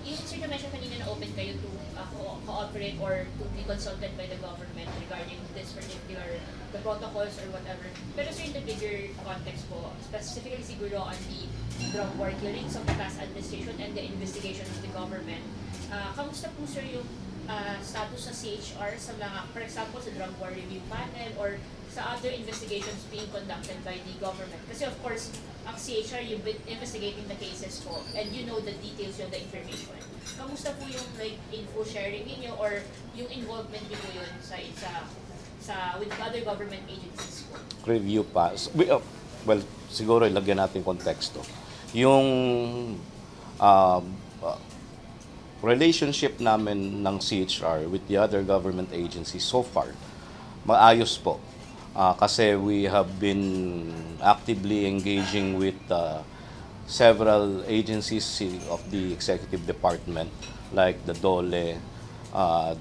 Yung sir na mention kanina na open kayo to cooperate or to be consulted by the government regarding this particular, the protocols or whatever. Pero sir, in the bigger context po, specifically siguro on the drug war killings of the past administration and the investigation of the government, kamusta po sir yung status sa CHR sa mga, for example, sa drug war review panel or sa other investigations being conducted by the government? Kasi of course, ang CHR, you've been investigating the cases po and you know the details, yung the information. Kamusta po yung like info sharing niyo or yung involvement niyo po yun with other government agencies po? Review pa. Well, siguro ilagyan natin konteksto. Yung uh, uh, relationship namin ng CHR with the other government agencies so far, maayos po. Kasi we have been actively engaging with several agencies of the executive department like the DOLE,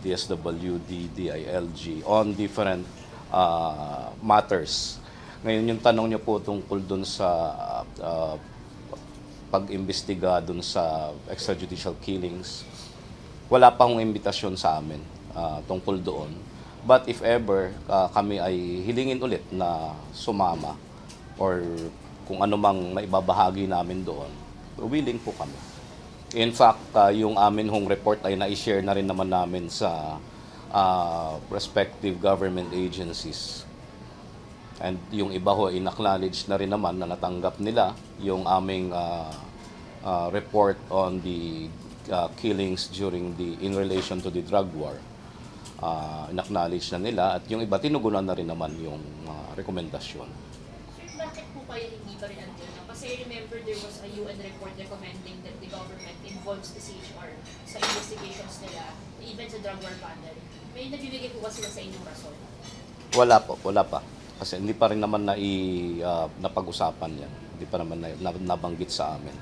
DSWD, DILG on different matters. Ngayon yung tanong niyo po tungkol dun sa pag-imbestiga dun sa extrajudicial killings, wala pang imbitasyon sa amin tungkol doon. But if ever kami ay hilingin ulit na sumama or kung ano mang maibabahagi namin doon, willing po kami. In fact, yung amin hong report ay na-share na rin naman namin sa respective government agencies. And yung iba ho, in-acknowledge na rin naman na natanggap nila yung aming report on the killings in relation to the drug war. In-acknowledge na nila at yung iba tinugunan na rin naman yung rekomendasyon. Sir, bakit po kaya hindi pa rin andun? Kasi I remember there was a UN report recommending that the government involves the CHR sa investigations nila, even sa drug war panel. May nagbibigay po ba sila sa inyong rason? Wala pa. Kasi hindi pa rin naman napag-usapan yan. Hindi pa naman nabanggit sa amin.